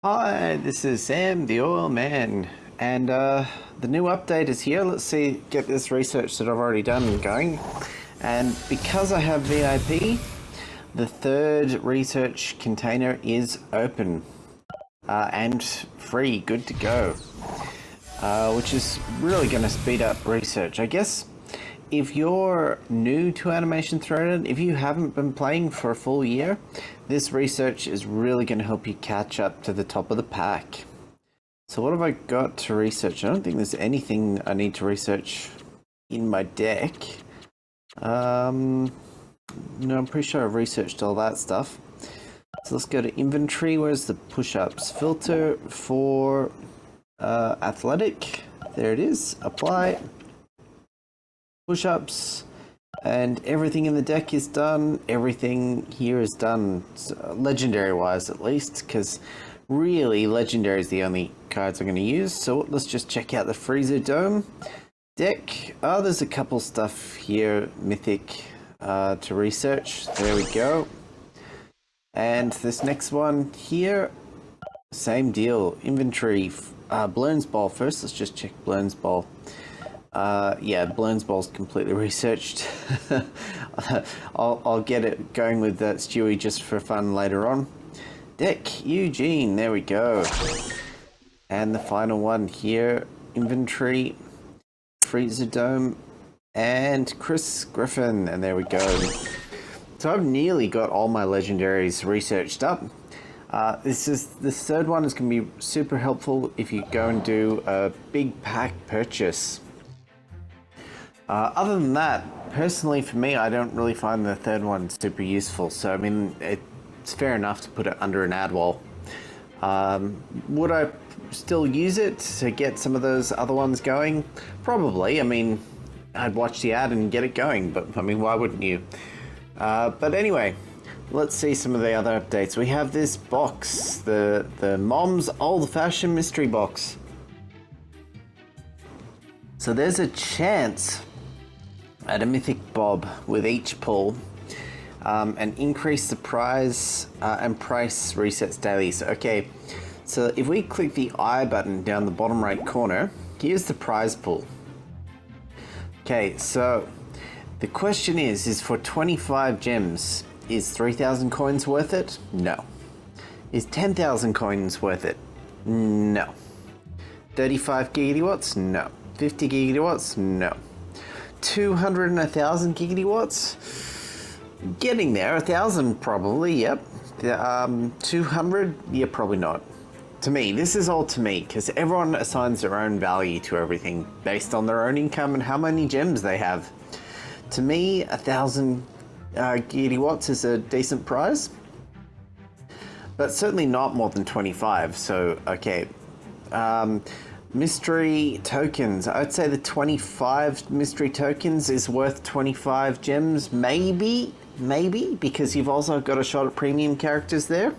Hi, this is Sam, the Oil Man, and the new update is here. Let's get this research that I've already done going. And because I have VIP, the third research container is open and free, good to go, which is really going to speed up research. I guess if you're new to Animation Throwdown, if you haven't been playing for a full year, this research is really going to help you catch up to the top of the pack. So what have I got to research? I don't think there's anything I need to research in my deck. No, I'm pretty sure I've researched all that stuff. So let's go to inventory. Where's the push-ups? Filter for athletic. There it is. Apply. Push-ups. And everything in the deck is done. Everything here is done, legendary-wise at least, because really legendary is the only cards I'm going to use. So let's just check out the Freezer Dome deck. Oh, there's a couple stuff here, mythic, to research. There we go. And this next one here, same deal. Inventory, Bloons Ball first. Let's just check Bloons Ball. Yeah, Bloons Ball's completely researched. I'll get it going with that Stewie just for fun later on. Deck Eugene, there we go. And the final one here, inventory, Freezer Dome, and Chris Griffin, and there we go. So I've nearly got all my legendaries researched up. This third one is going to be super helpful if you go and do a big pack purchase. Other than that, personally for me, I don't really find the third one super useful. So I mean, it's fair enough to put it under an ad wall. Would I still use it to get some of those other ones going? Probably. I mean, I'd watch the ad and get it going, but I mean, why wouldn't you? But anyway, let's see some of the other updates. We have this box, the Mom's Old Fashioned Mystery Box. So there's a chance at a Mythic Bob with each pull, and increase the prize and price resets daily. So, okay, so if we click the I button down the bottom right corner, here's the prize pool. Okay, so the question is for 25 gems, is 3,000 coins worth it? No. Is 10,000 coins worth it? No. 35 gigawatts? No. 50 gigawatts? No. 200 and 1,000 gigawatts? Getting there. 1,000 probably, yep. 200? Yeah, probably not. To me, this is all to me, because everyone assigns their own value to everything based on their own income and how many gems they have. To me, 1,000 gigawatts is a decent prize, but certainly not more than 25. So, okay. Mystery tokens. I'd say the 25 mystery tokens is worth 25 gems, maybe, because you've also got a shot at premium characters there.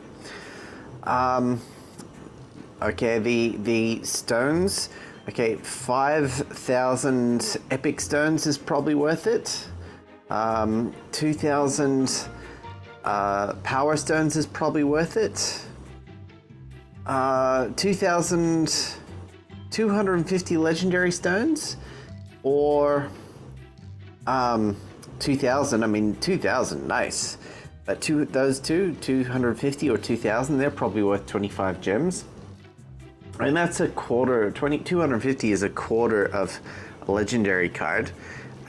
Okay, the stones. Okay, 5,000 epic stones is probably worth it. 2,000 power stones is probably worth it. 2,250 legendary stones, or 2,000. I mean, 2,000, nice. But those two, 250 or 2,000, they're probably worth 25 gems. And that's a quarter. 250 is a quarter of a legendary card,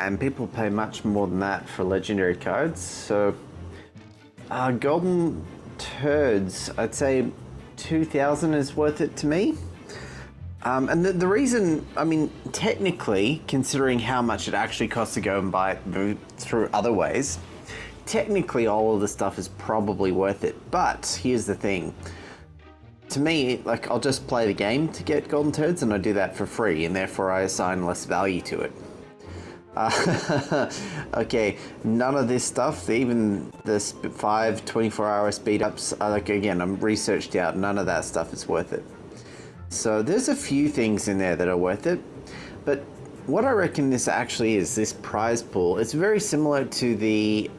and people pay much more than that for legendary cards. So golden turds, I'd say 2,000 is worth it to me. And the reason, I mean, technically, considering how much it actually costs to go and buy it through other ways, technically all of the stuff is probably worth it. But here's the thing. To me, like, I'll just play the game to get golden turds, and I do that for free, and therefore I assign less value to it. Okay, none of this stuff, even the 5 24-hour speed ups, like, again, I'm researched out, none of that stuff is worth it. So there's a few things in there that are worth it, but what I reckon this actually is, this prize pool, it's very similar to the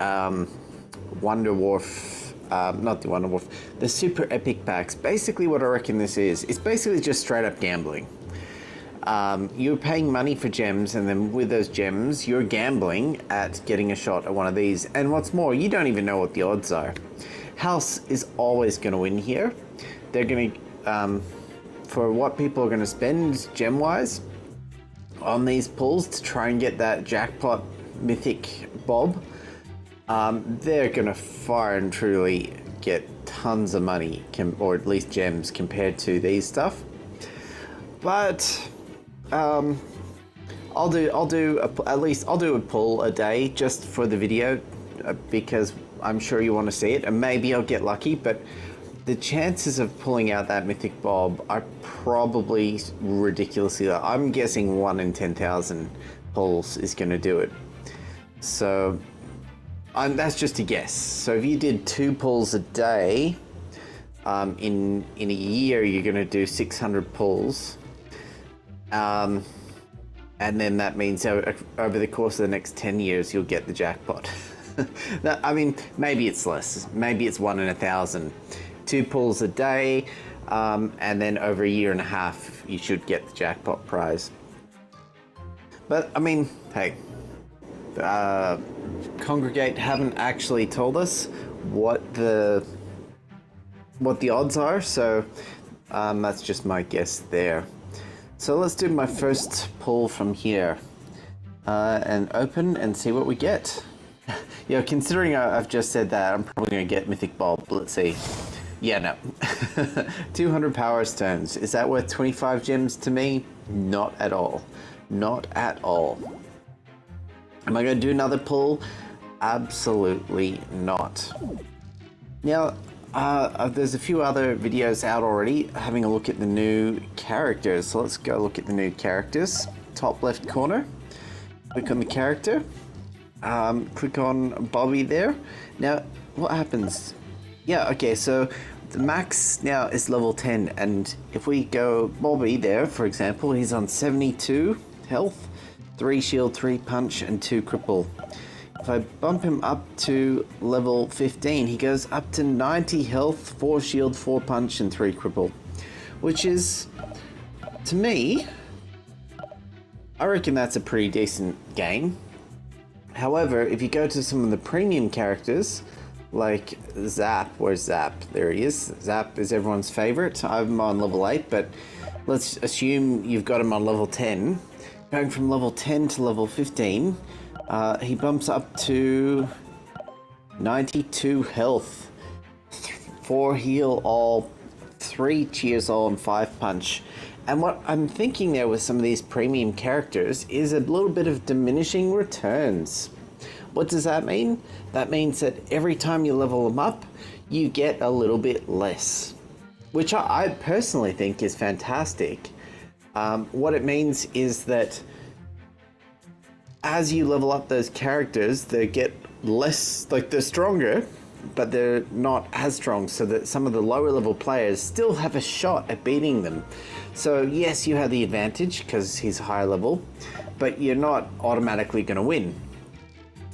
Wonder Wharf not the Wonder Wolf, the super epic packs. Basically what I reckon this is, it's basically just straight up gambling. You're paying money for gems, and then with those gems, you're gambling at getting a shot at one of these. And what's more, you don't even know what the odds are. House is always going to win here. They're going to, for what people are going to spend gem-wise on these pulls to try and get that jackpot mythic bob, they're going to far and truly get tons of money, or at least gems, compared to these stuff. But I'll do a pull a day just for the video, because I'm sure you want to see it, and maybe I'll get lucky, but the chances of pulling out that mythic bob are probably ridiculously low. I'm guessing 1 in 10,000 pulls is going to do it. So that's just a guess. So if you did 2 pulls a day, in a year you're going to do 600 pulls. And then that means over the course of the next 10 years, you'll get the jackpot. I mean, maybe it's less. Maybe it's 1 in 1,000. 2 pulls a day, and then over a year and a half, you should get the jackpot prize. But, I mean, hey, Congregate haven't actually told us what the odds are, so that's just my guess there. So let's do my first pull from here, and open and see what we get. Yeah, considering I've just said that, I'm probably going to get Mythic Bob. Let's see. Yeah, no. 200 Power Stones. Is that worth 25 gems to me? Not at all. Not at all. Am I going to do another pull? Absolutely not. Now, there's a few other videos out already having a look at the new characters. So let's go look at the new characters. Top left corner. Click on the character. Click on Bobby there. Now, what happens? Yeah, okay, so the max now is level 10, and if we go Bobby there, for example, he's on 72 health, 3 shield, 3 punch, and 2 cripple. If I bump him up to level 15, he goes up to 90 health, 4 shield, 4 punch, and 3 cripple, which is, to me, I reckon that's a pretty decent game. However, if you go to some of the premium characters, like Zap, where's Zap? There he is. Zap is everyone's favorite. I'm on level 8, but let's assume you've got him on level 10. Going from level 10 to level 15, he bumps up to 92 health, 4 heal all, 3 cheers all, and 5 punch. And what I'm thinking there with some of these premium characters is a little bit of diminishing returns. What does that mean? That means that every time you level them up, you get a little bit less, which I personally think is fantastic. What it means is that as you level up those characters, they get less, like they're stronger, but they're not as strong, so that some of the lower level players still have a shot at beating them. So yes, you have the advantage because he's higher level, but you're not automatically going to win.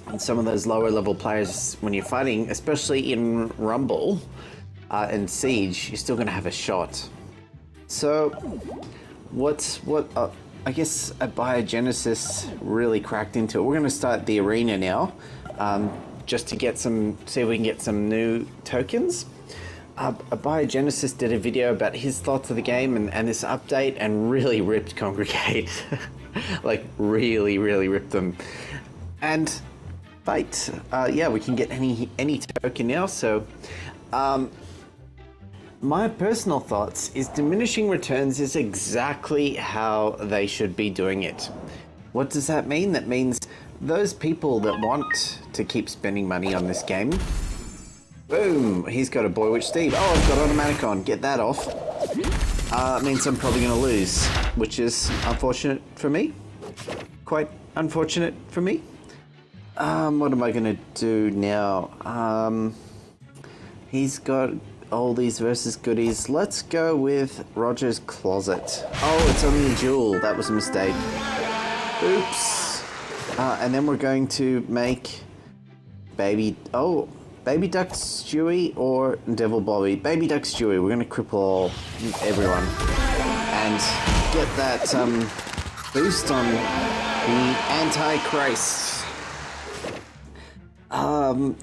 And some of those lower level players, when you're fighting, especially in Rumble and Siege, you're still going to have a shot. So I guess a Biogenesis really cracked into it. We're going to start the arena now, just to get see if we can get some new tokens. A Biogenesis did a video about his thoughts of the game and this update, and really ripped Congregate. Like really ripped them. And yeah, we can get any token now. So my personal thoughts is diminishing returns is exactly how they should be doing it. What does that mean? That means those people that want to keep spending money on this game, boom, he's got a Boy Witch Steve. Oh, I've got automatic on, get that off. Means I'm probably going to lose, which is unfortunate for me. Quite unfortunate for me. What am I going to do now? He's got all these versus goodies. Let's go with Roger's Closet. Oh, it's only a jewel. That was a mistake. Oops. And then we're going to make baby... Oh, Baby Duck Stewie or Devil Bobby? Baby Duck Stewie. We're going to cripple everyone and get that boost on the Antichrist.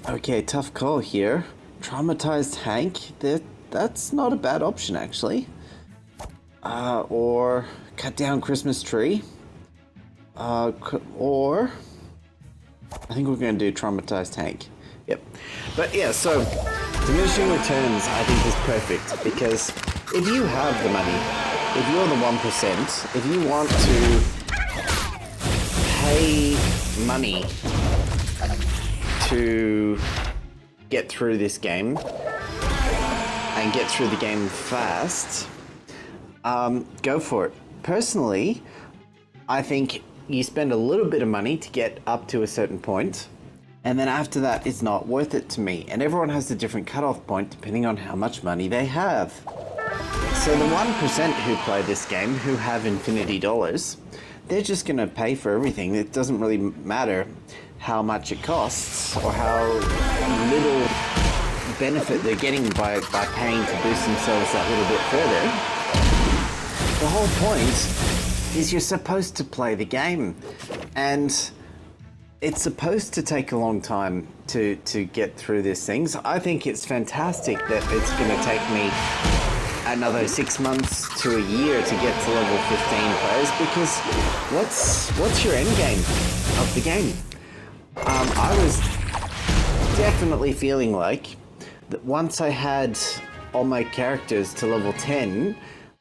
Okay, tough call here. Traumatized Hank. That's not a bad option, actually. Or cut down Christmas tree. Or I think we're going to do Traumatized Hank. Yep. But yeah, so diminishing returns I think is perfect, because if you have the money, if you're the 1%, if you want to pay money to get through this game and get through the game fast, go for it. Personally, I think you spend a little bit of money to get up to a certain point, and then after that it's not worth it to me. And everyone has a different cutoff point depending on how much money they have. So the 1% who play this game, who have infinity dollars, they're just going to pay for everything. It doesn't really matter how much it costs or how little benefit they're getting by paying to boost themselves that little bit further. The whole point is you're supposed to play the game, and it's supposed to take a long time to get through these things. I think it's fantastic that it's going to take me another 6 months to a year to get to level 15 players, because what's your end game of the game? I was definitely feeling like that once I had all my characters to level 10,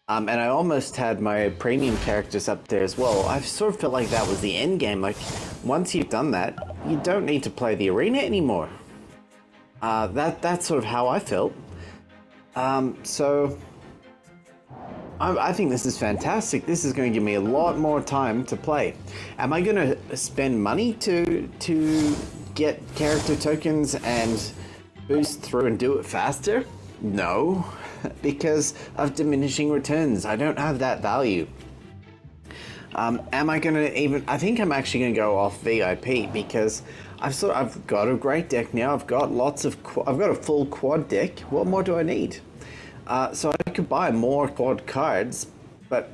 and I almost had my premium characters up there as well, I sort of felt like that was the end game. Like, once you've done that, you don't need to play the arena anymore. That's sort of how I felt. So I think this is fantastic. This is going to give me a lot more time to play. Am I going to spend money to get character tokens and boost through and do it faster? No, because of diminishing returns. I don't have that value. Am I going to even... I think I'm actually going to go off VIP, because I've got a great deck now. I've got a full quad deck. What more do I need? So I could buy more quad cards, but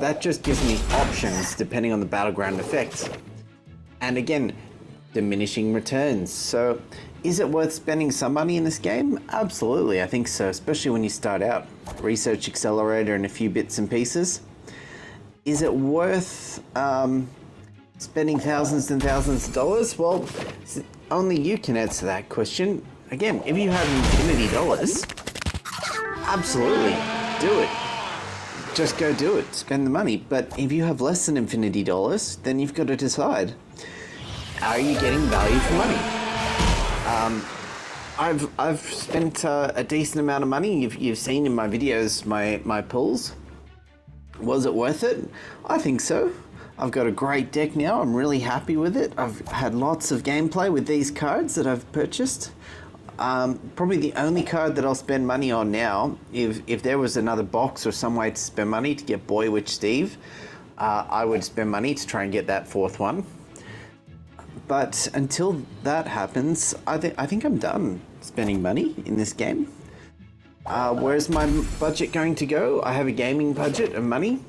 that just gives me options depending on the battleground effect. And again, diminishing returns. So is it worth spending some money in this game? Absolutely, I think so, especially when you start out. Research Accelerator and a few bits and pieces. Is it worth spending thousands and thousands of dollars? Well, only you can answer that question. Again, if you have infinity dollars, absolutely, do it. Just go do it, spend the money. But if you have less than infinity dollars, then you've got to decide, are you getting value for money? I've spent a decent amount of money. You've seen in my videos my pulls. Was it worth it? I think so. I've got a great deck now. I'm really happy with it. I've had lots of gameplay with these cards that I've purchased. Probably the only card that I'll spend money on now, if there was another box or some way to spend money to get Boy Witch Steve, I would spend money to try and get that fourth one. But until that happens, I think I'm done spending money in this game. Where's my budget going to go? I have a gaming budget of money,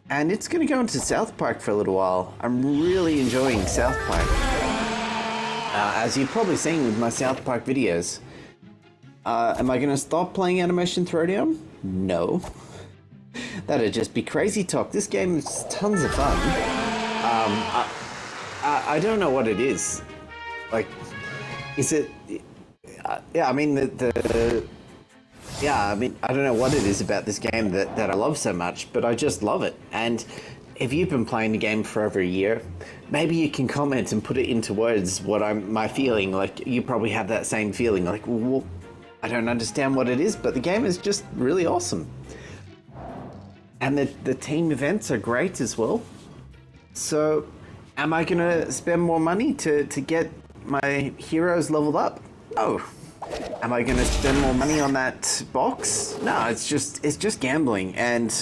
and it's going to go into South Park for a little while. I'm really enjoying South Park. As you've probably seen with my South Park videos. Am I going to stop playing Animation Throwdown? No. That'd just be crazy talk. This game is tons of fun. I don't know what it is. Like, is it... yeah, I mean, yeah, I mean, I don't know what it is about this game that I love so much, but I just love it. And if you've been playing the game for over a year, maybe you can comment and put it into words my feeling. Like, you probably have that same feeling. Like, well, I don't understand what it is, but the game is just really awesome. And the team events are great as well. So, am I gonna spend more money to get my heroes leveled up? No. Am I gonna spend more money on that box? No, it's just gambling, and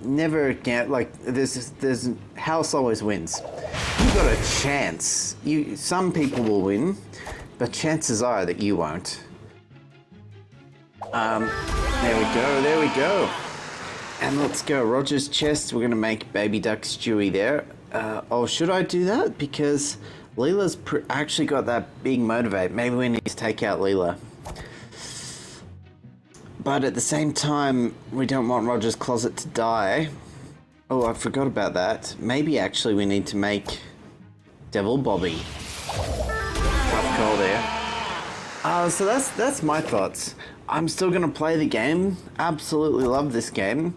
never there's house always wins. You've got a chance. Some people will win. but chances are that you won't. There we go. And let's go, Roger's chest. We're gonna make baby duck Stewie there. Oh, should I do that? Because Leela's actually got that big motivate. Maybe we need to take out Leela. But at the same time, we don't want Roger's closet to die. Oh, I forgot about that. Maybe actually we need to make Devil Bobby. Tough call there. So that's my thoughts. I'm still gonna play the game. Absolutely love this game.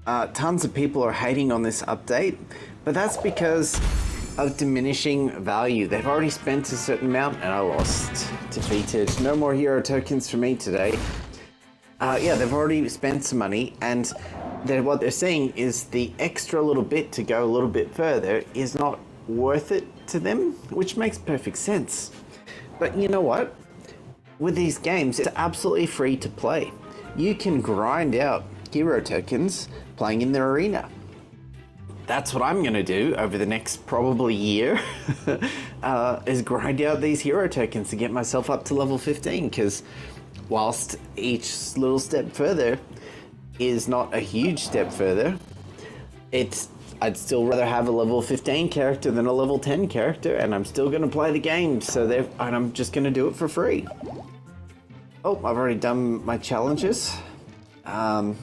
Tons of people are hating on this update, but that's because of diminishing value. They've already spent a certain amount and I lost. Defeated. No more hero tokens for me today. Yeah, they've already spent some money, and what they're saying is the extra little bit to go a little bit further is not worth it to them, which makes perfect sense. But you know what? With these games, it's absolutely free to play. You can grind out hero tokens playing in the arena. That's what I'm gonna do over the next probably year, is grind out these hero tokens to get myself up to level 15, because whilst each little step further is not a huge step further, I'd still rather have a level 15 character than a level 10 character, and I'm still gonna play the game, and I'm just gonna do it for free. Oh, I've already done my challenges. Am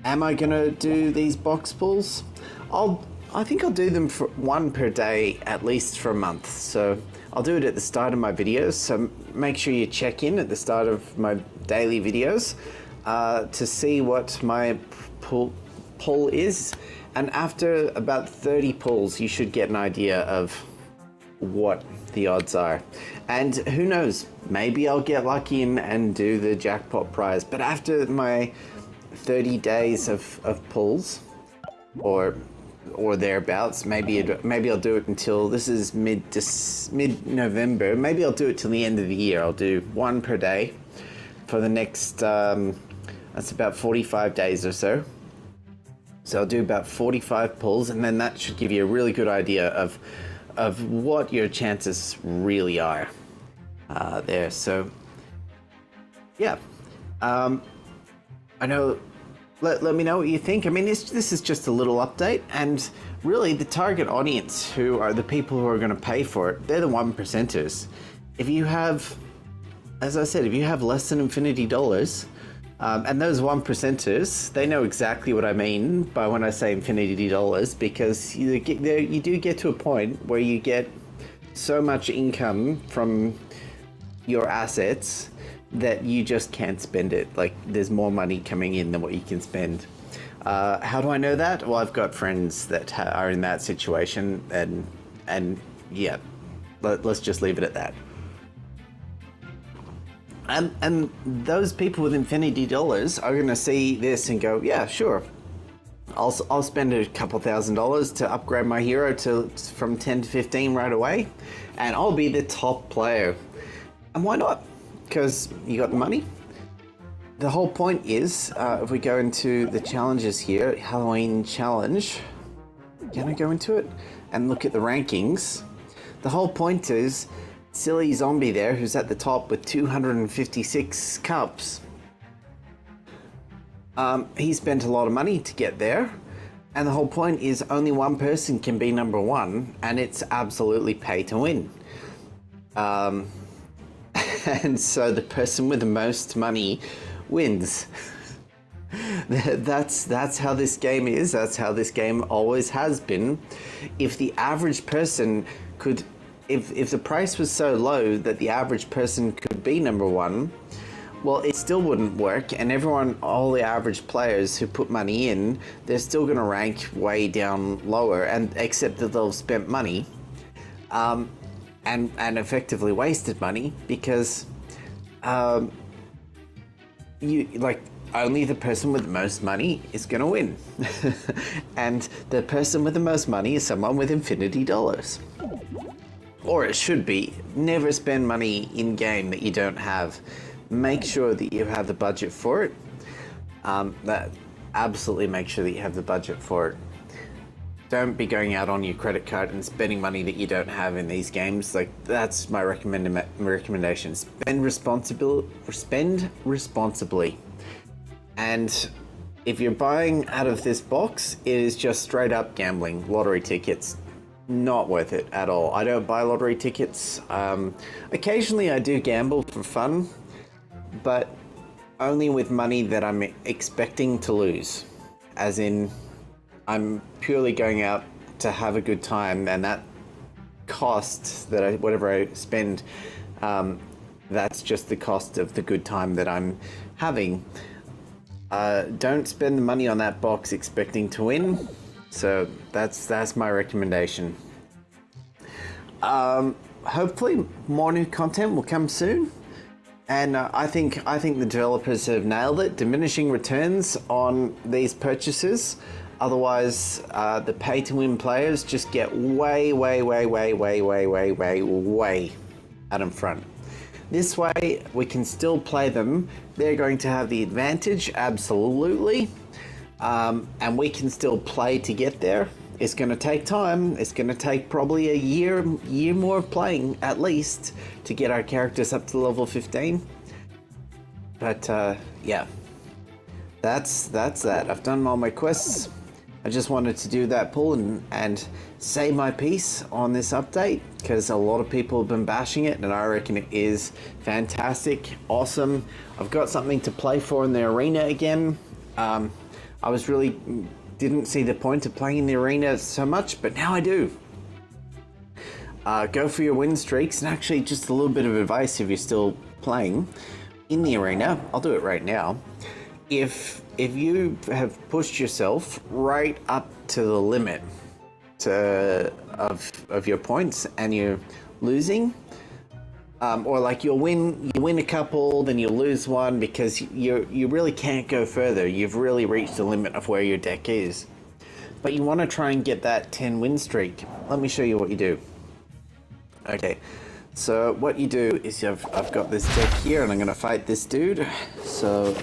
I gonna do these box pulls? I think I'll do them for one per day, at least for a month. So I'll do it at the start of my videos. So make sure you check in at the start of my daily videos to see what my pull is. And after about 30 pulls, you should get an idea of what the odds are. And who knows, maybe I'll get lucky and do the jackpot prize. But after my 30 days of pulls, or thereabouts, maybe I'll do it until, this is mid-November. Maybe I'll do it till the end of the year. I'll do one per day for the next, that's about 45 days or so. So I'll do about 45 pulls, and then that should give you a really good idea of what your chances really are there. So yeah, I know. Let me know what you think. I mean, this is just a little update, and really the target audience, who are the people who are going to pay for it, they're the 1%ers. If you have, as I said, if you have less than infinity dollars, and those 1%ers, they know exactly what I mean by when I say infinity dollars, because you do get to a point where you get so much income from your assets that you just can't spend it. Like, there's more money coming in than what you can spend. How do I know that? Well, I've got friends that are in that situation, and yeah, let's just leave it at that. And those people with infinity dollars are gonna see this and go, yeah, sure, I'll spend a couple $1,000s to upgrade my hero from 10 to 15 right away, and I'll be the top player. And why not? Because you got the money. The whole point is, if we go into the challenges here, Halloween challenge, can I go into it and look at the rankings? The whole point is, silly zombie there, who's at the top with 256 cups. He spent a lot of money to get there, and the whole point is only one person can be number one, and it's absolutely pay to win. And so the person with the most money wins. That's how this game is. That's how this game always has been. If the average person could, if the price was so low that the average person could be number one, well, it still wouldn't work, and all the average players who put money in, they're still going to rank way down lower, and except that they'll have spent money. And effectively wasted money, because only the person with the most money is going to win. And the person with the most money is someone with infinity dollars. Or it should be. Never spend money in game that you don't have. Make sure that you have the budget for it. Absolutely make sure that you have the budget for it. don't be going out on your credit card and spending money that you don't have in these games. Like, that's my recommendation. Spend responsibly. And if you're buying out of this box, it is just straight up gambling. Lottery tickets, not worth it at all. I don't buy lottery tickets. Occasionally I do gamble for fun, but only with money that I'm expecting to lose. As in, I'm purely going out to have a good time, and that cost that whatever I spend, that's just the cost of the good time that I'm having. Don't spend the money on that box expecting to win. So that's my recommendation. Hopefully more new content will come soon. And I think the developers have nailed it. Diminishing returns on these purchases. Otherwise, the pay-to-win players just get way out in front. This way, we can still play them. They're going to have the advantage, absolutely. And we can still play to get there. It's going to take time. It's going to take probably a year more of playing, at least, to get our characters up to level 15. But, yeah. That's that. I've done all my quests. I just wanted to do that pull and say my piece on this update, because a lot of people have been bashing it, and I reckon it is fantastic, awesome. I've got something to play for in the arena again. I didn't see the point of playing in the arena so much, but now I do. Go for your win streaks, and actually just a little bit of advice if you're still playing in the arena. I'll do it right now. If you have pushed yourself right up to the limit of your points and you're losing, or like you win a couple, then you lose one because you really can't go further. You've really reached the limit of where your deck is, but you want to try and get that 10 win streak. Let me show you what you do. Okay, so what you do is I've got this deck here, and I'm going to fight this dude. So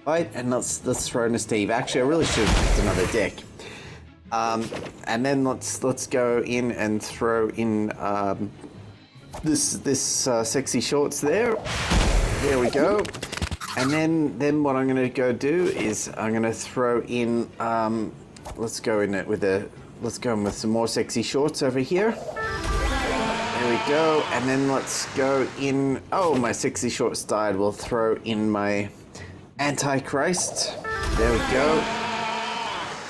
fight, and let's throw in a Steve. Actually, I really should have picked another deck. And then let's go in and throw in this sexy shorts there. There we go. And then what I'm going to go do is I'm going to throw in let's go in with some more sexy shorts over here. There we go. And then let's go in. Oh, my sexy shorts died. We'll throw in my Antichrist. There we go.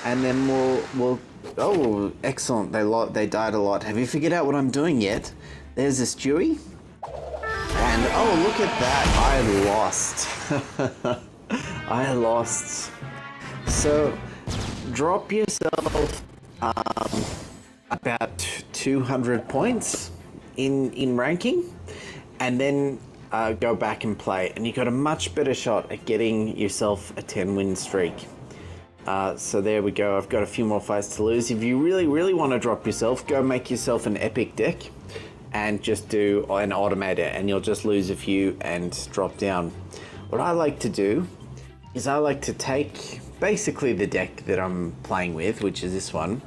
And then we'll oh, excellent. They died a lot. Have you figured out what I'm doing yet? There's this Stewie. And oh, look at that. I lost. I lost. So drop yourself about 200 points in ranking, and then go back and play, and you got a much better shot at getting yourself a 10 win streak. So there we go. I've got a few more fights to lose. If you really want to drop yourself, go make yourself an epic deck and just do an automator, and you'll just lose a few and drop down. What I like to do is I like to take basically the deck that I'm playing with, which is this one.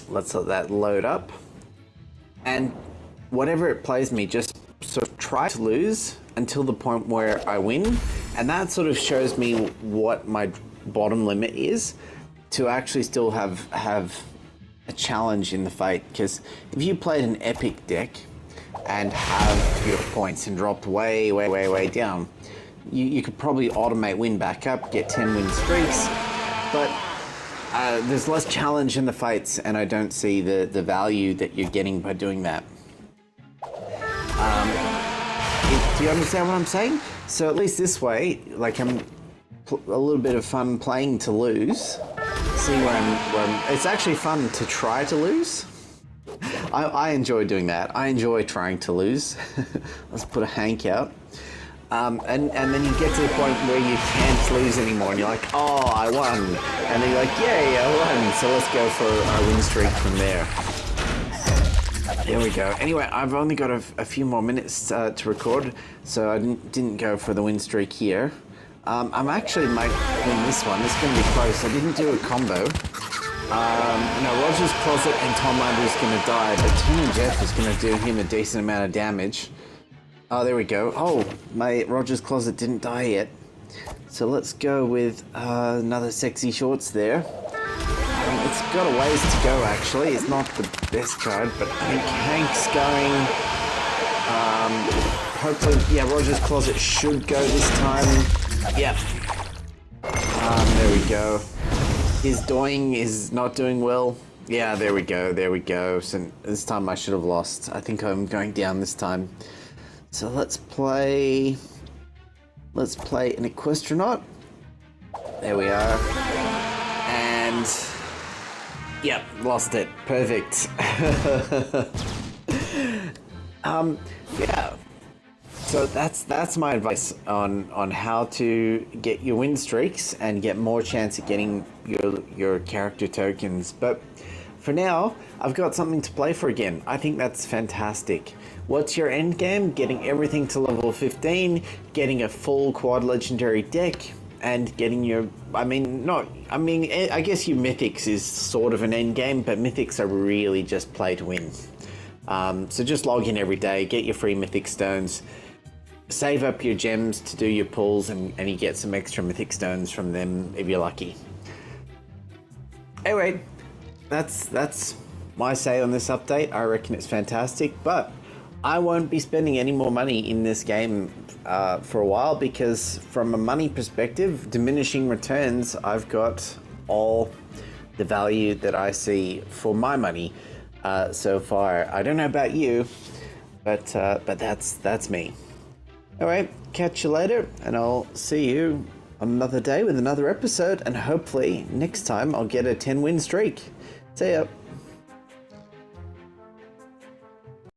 Let's let that load up, and whatever it plays me, just sort of try to lose until the point where I win, and that sort of shows me what my bottom limit is to actually still have a challenge in the fight. Because if you played an epic deck and have your points and dropped way down, you could probably automate win back up, get 10 win streaks, but there's less challenge in the fights, and I don't see the value that you're getting by doing that. Do you understand what I'm saying? So at least this way, like, I'm a little bit of fun playing to lose. See where I'm it's actually fun to try to lose. I enjoy doing that. I enjoy trying to lose. Let's put a Hank out. And then you get to the point where you can't lose anymore, and you're like, oh, I won. And then you're like, yay, I won. So let's go for our win streak from there. There we go. Anyway, I've only got a few more minutes to record, so I didn't go for the win streak here. I'm actually might win this one. It's going to be close. I didn't do a combo. No, Roger's Closet and Tom Under's going to die, but Tim and Jeff is going to do him a decent amount of damage. Oh, there we go. Oh, my Roger's Closet didn't die yet. So let's go with another Sexy Shorts there. It's got a ways to go, actually. It's not the best card, but I think Hank's going. Hopefully, yeah, Roger's Closet should go this time. Yep. There we go. His Doing is not doing well. Yeah, there we go, there we go. So this time I should have lost. I think I'm going down this time. So let's play an Equestronaut. There we are. And yep, lost it. Perfect. Yeah. So that's my advice on how to get your win streaks and get more chance at getting your character tokens. But for now, I've got something to play for again. I think that's fantastic. What's your end game? Getting everything to level 15, getting a full quad legendary deck, and getting your I guess your mythics is sort of an end game, but mythics are really just play to win. So just log in every day, get your free mythic stones. Save up your gems to do your pulls, and you get some extra mythic stones from them if you're lucky. Anyway, that's my say on this update. I reckon it's fantastic, but I won't be spending any more money in this game for a while, because from a money perspective, diminishing returns, I've got all the value that I see for my money so far. I don't know about you, but that's me. All right, catch you later, and I'll see you on another day with another episode, and hopefully next time I'll get a 10-win streak. See ya.